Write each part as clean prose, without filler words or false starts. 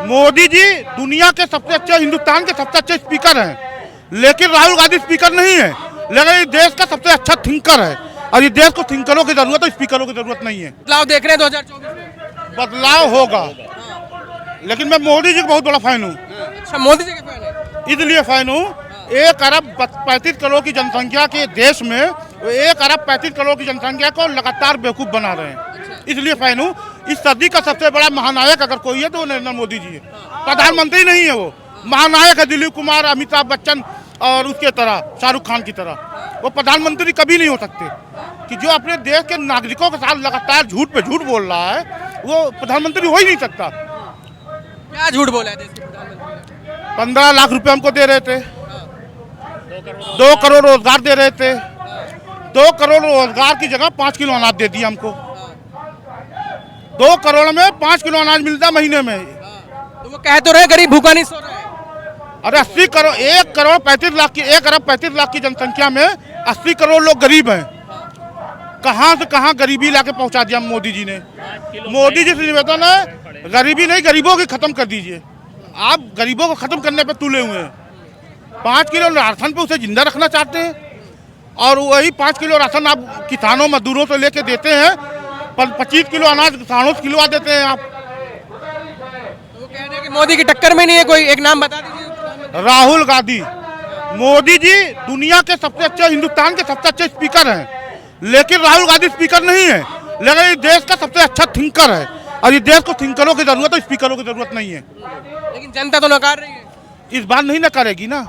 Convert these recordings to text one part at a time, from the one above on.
मोदी जी दुनिया के सबसे अच्छे, हिंदुस्तान के सबसे अच्छे स्पीकर हैं, लेकिन राहुल गांधी स्पीकर नहीं है, लेकिन ये देश का सबसे अच्छा थिंकर है। और ये देश को थिंकरों की जरूरत है, स्पीकरों की जरूरत नहीं है। बदलाव देख रहे हैं 2024 में? बदलाव होगा, लेकिन मैं मोदी जी का बहुत बड़ा फैन हूँ। अच्छा, मोदी जी के फैन है? इसलिए फैन हूँ, 1 अरब 35 करोड़ की जनसंख्या के देश में 1 अरब 35 करोड़ की जनसंख्या को लगातार बेवकूफ बना रहे हैं, इसलिए फैन हूँ। इस सदी का सबसे बड़ा महानायक अगर कोई है तो नरेंद्र मोदी जी है। प्रधानमंत्री नहीं है, वो महानायक है। दिलीप कुमार, अमिताभ बच्चन और उसके तरह शाहरुख खान की तरह वो प्रधानमंत्री कभी नहीं हो सकते। कि जो अपने देश के नागरिकों के साथ लगातार झूठ पे झूठ बोल रहा है, वो प्रधानमंत्री हो ही नहीं सकता। क्या झूठ बोला है देश के प्रधानमंत्री? 15 लाख रुपए हमको दे रहे थे, 2 करोड़ रोजगार दे रहे थे, 2 करोड़ रोजगार की जगह 5 किलो अनाज दे दिया हमको। 2 करोड़ में 5 किलो अनाज मिलता महीने में। तो वो कह तो रहे गरीब भूखा नहीं सो रहा है। अरे 80 करोड़, 1 करोड़ 35 लाख की, 1 अरब 35 लाख की जनसंख्या में 80 करोड़ लोग गरीब हैं। कहाँ से कहाँ गरीबी लाके पहुंचा दिया मोदी जी ने। मोदी जी से निवेदन है, गरीबी नहीं, गरीबों की खत्म कर दीजिए। आप गरीबों को खत्म करने पे तुले हुए हैं। 5 किलो राशन पे उसे जिंदा रखना चाहते हैं, और वही 5 किलो राशन आप किसानों मजदूरों से लेके देते हैं। 25 किलो अनाज किसानों से खिलवा देते हैं आप। तो वो कह रहे हैं कि मोदी की टक्कर में नहीं है कोई, एक नाम बता दीजिए। राहुल गांधी। मोदी जी दुनिया के सबसे अच्छे, हिंदुस्तान के सबसे अच्छे स्पीकर हैं, लेकिन राहुल गांधी स्पीकर नहीं है, लेकिन ये देश का सबसे अच्छा थिंकर है। और ये देश को थिंकरों की जरूरत है, स्पीकरों की जरूरत नहीं है। लेकिन जनता तो नकार रही है। इस बार नहीं नकारेगी ना।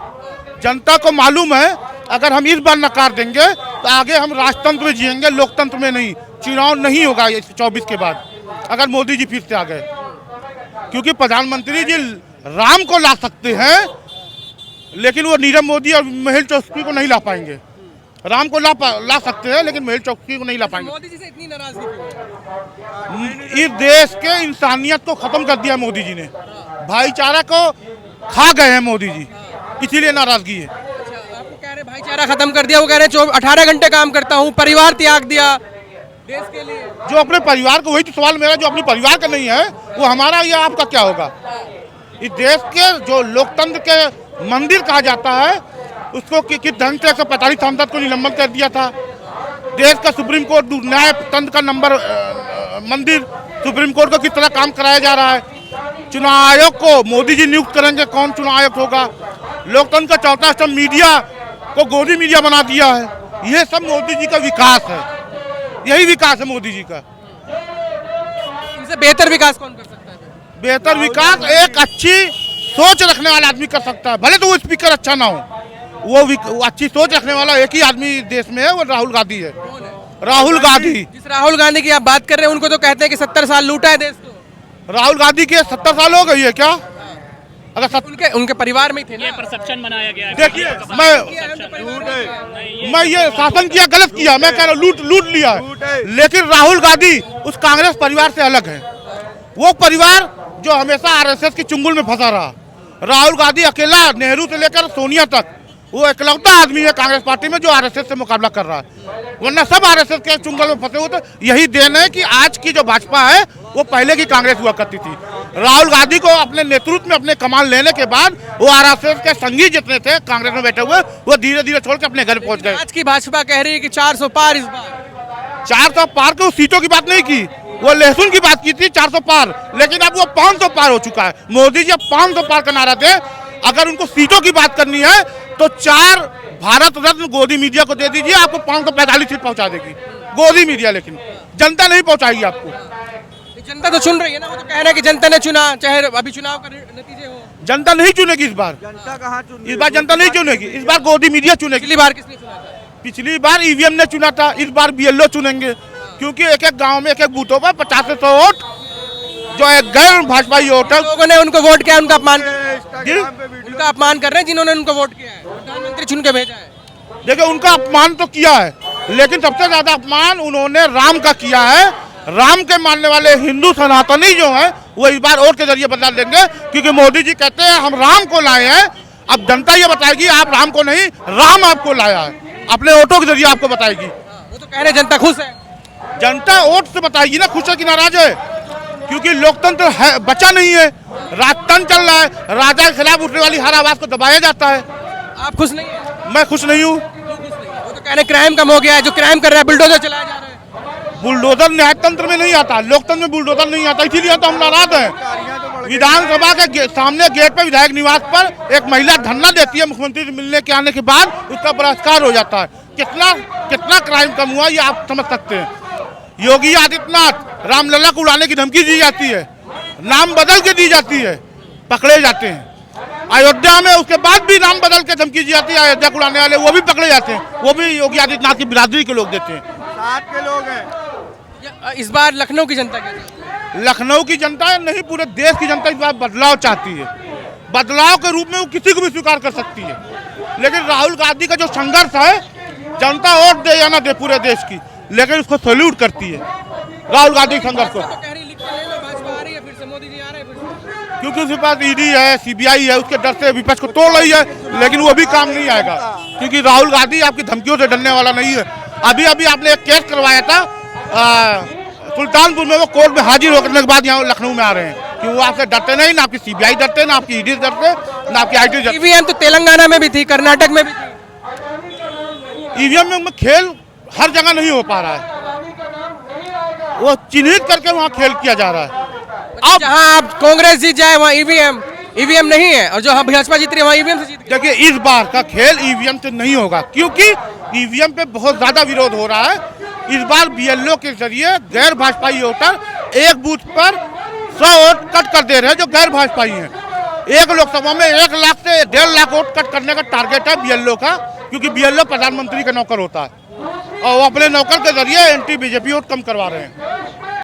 जनता को मालूम है, अगर हम इस बार नकार देंगे तो आगे हम राजतंत्र में जिएंगे, लोकतंत्र में नहीं। चुनाव नहीं होगा 24 के बाद, अगर मोदी जी फिर से आ गए। क्योंकि प्रधानमंत्री जी राम को ला सकते हैं, लेकिन वो नीरव मोदी और मेहुल चोकसी को नहीं ला पाएंगे। राम को ला सकते हैं, लेकिन मेहुल चोकसी को नहीं ला पाएंगे। मोदी जी से इतनी नाराजगी क्यों है? इस देश के इंसानियत को खत्म कर दिया मोदी जी ने, भाईचारा को खा गए हैं मोदी जी, इसीलिए नाराजगी है। अच्छा, आपको कह रहे भाईचारा खत्म कर दिया, वो कह रहे 18 घंटे काम करता हूँ, परिवार त्याग दिया देश के लिए। जो अपने परिवार को, वही तो सवाल मेरा, जो अपने परिवार का नहीं है वो हमारा या आपका क्या होगा। इस देश के जो लोकतंत्र के मंदिर कहा जाता है, उसको किस ढंग से 145 सांसद को निलंबन कर दिया था। देश का सुप्रीम कोर्ट, न्याय तंत्र का नंबर मंदिर, सुप्रीम कोर्ट को किस तरह काम कराया जा रहा है। चुनाव आयोग को मोदी जी नियुक्त करेंगे, कौन चुनाव आयोग होगा। लोकतंत्र का चौथा स्तंभ मीडिया को गोदी मीडिया बना दिया है। ये सब मोदी जी का विकास है, यही विकास है मोदी जी का। इनसे बेहतर विकास कौन कर सकता है? बेहतर विकास एक अच्छी सोच रखने वाला आदमी कर सकता है। भले तो वो स्पीकर अच्छा ना हो, वो अच्छी सोच रखने वाला एक ही आदमी देश में है, वो राहुल गांधी है। राहुल गांधी। जिस राहुल गांधी की आप बात कर रहे हैं, उनको तो कहते हैं कि 70 साल लूटा है देश को। राहुल गांधी के 70 साल हो गई है क्या? अगर उनके परिवार में ही थे ना। ये परसेप्शन बनाया गया है। देखिए, मैं ये शासन किया गलत किया, मैं कह रहा हूँ लूट लिया है। लेकिन राहुल गांधी उस कांग्रेस परिवार से अलग है। वो परिवार जो हमेशा आरएसएस की चुंगल में फंसा रहा। राहुल गांधी अकेला, नेहरू से लेकर सोनिया तक, वो इकलौता आदमी है कांग्रेस पार्टी में जो आरएसएस से मुकाबला कर रहा है, वरना सब आरएसएस के चुंगल में फंसे हुए थे। यही देन है कि आज की जो भाजपा है वो पहले की कांग्रेस हुआ करती थी। राहुल गांधी को अपने नेतृत्व में अपने कमान लेने के बाद वो आरएसएस के संगी जितने थे कांग्रेस में बैठे हुए, वो धीरे धीरे छोड़ के अपने घर पहुंच गए। आज की भाजपा कह रही है कि 400 पार इस बार। 400 पार के सीटों की बात नहीं की, वो लहसुन की बात की थी 400 पार, लेकिन अब वो 500 पार हो चुका है। मोदी जी अब 500 पार का नारा थे। अगर उनको सीटों की बात करनी है तो 4 भारत रत्न गोदी मीडिया को दे दीजिए, आपको 545 सीट पहुंचा देगी गोदी मीडिया, लेकिन जनता नहीं पहुंचाएगी आपको। जनता तो चुन रही है ना, वो तो कह रहे हैं कि जनता ने चुना, चाहे अभी चुनाव का नतीजे हो। जनता नहीं चुनेगी इस बार। जनता कहाँ चुन? इस बार जनता नहीं चुनेगी, इस बार गोदी मीडिया चुनेगी। पिछली बार किसने चुना था? पिछली बार ईवीएम ने चुना था, इस बार बीएलओ चुनेंगे। क्योंकि एक एक गांव में, एक एक बूथों पर 50 से 100 वोट जो एक गैर भाजपाई वोट है, लोगों ने उनको वोट किया, उनका अपमान उनका अपमान कर रहे हैं जिन्होंने उनको वोट किया है, प्रधानमंत्री चुन के भेजा है। देखिए उनका अपमान तो किया है, लेकिन सबसे ज्यादा अपमान उन्होंने राम का किया है। राम के मानने वाले हिंदू सनातनी जो हैं वो इस बार वोट के जरिए बदला देंगे, क्योंकि मोदी जी कहते हैं हम राम को लाए हैं। अब जनता ये बताएगी आप राम को नहीं, राम आपको लाया है, अपने वोटों के जरिए आपको बताएगी। वो तो कह रहे जनता खुश है। जनता वोट से बताएगी ना खुश है कि नाराज है। क्योंकि लोकतंत्र है बचा नहीं है, राजतंत्र चल रहा है, राजा के खिलाफ उठने वाली हर आवाज को दबाया जाता है। आप खुश नहीं है? मैं खुश नहीं हूँ। वो तो कह रहे क्राइम कम हो गया है, जो क्राइम कर रहा है बुलडोजर चलाया जा रहा है। बुलडोजर न्यायतंत्र में नहीं आता, लोकतंत्र में बुलडोजर नहीं आता, इसीलिए तो हम नाराज हैं। विधानसभा के सामने गेट पर विधायक निवास पर एक महिला धरना देती है, मुख्यमंत्री से मिलने के आने के बाद उसका बलात्कार हो जाता है। कितना क्राइम कम हुआ ये आप समझ सकते हैं। योगी आदित्यनाथ रामलला को उड़ाने की धमकी दी जाती है, नाम बदल के दी जाती है, पकड़े जाते हैं। अयोध्या में उसके बाद भी नाम बदल के धमकी दी जाती है, अयोध्या को उड़ाने वाले वो भी पकड़े जाते हैं, वो भी योगी आदित्यनाथ की बिरादरी के लोग देते हैं। साथ के लोग हैं। इस बार लखनऊ की जनता क्या चाहती है? लखनऊ की जनता नहीं, पूरे देश की जनता इस बार बदलाव चाहती है। बदलाव के रूप में वो किसी को भी स्वीकार कर सकती है, लेकिन राहुल गांधी का जो संघर्ष है, जनता वोट दे या ना दे पूरे देश की, लेकिन उसको सैल्यूट करती है राहुल गांधी के संघर्ष को। भाजपा आ रही है, फिर से मोदी जी आ रहे हैं, फिर से। क्योंकि उसके पास ईडी है, सीबीआई है, उसके डर से विपक्ष को तोड़ रही है, लेकिन वो भी काम नहीं आएगा, क्योंकि राहुल गांधी आपकी धमकियों से डरने वाला नहीं है। अभी आपने एक केस करवाया था सुल्तानपुर में, वो कोर्ट में हाजिर होने के बाद यहाँ लखनऊ में आ रहे हैं कि वो आपसे डरते नहीं, ना आपकी सीबीआई डरते, ना आपकी ईडी डरते, ना आपकी आईटी डरते। ईवीएम तो तेलंगाना में भी थी, कर्नाटक में भी थी। ईवीएम में खेल हर जगह नहीं हो पा रहा है, वो चिन्हित करके वहाँ खेल किया जा रहा है। अब जहां आप कांग्रेस जीत जाए वहाँ ईवीएम नहीं है, और जो भाजपा जीत रही है वहाँ ईवीएम से जीत गई। देखिए, इस बार का खेल ईवीएम से नहीं होगा, क्योंकि ईवीएम पे बहुत ज्यादा विरोध हो रहा है। इस बार बीएलओ के जरिए गैर भाजपाई वोटर एक बूथ पर 100 वोट कट कर दे रहे हैं जो गैर भाजपाई हैं। एक लोकसभा में 1 लाख से 1.5 लाख वोट कट करने का टारगेट है बीएलओ का, क्योंकि बीएलओ प्रधानमंत्री का नौकर होता है और वो अपने नौकर के जरिए एंटी बीजेपी वोट कम करवा रहे हैं।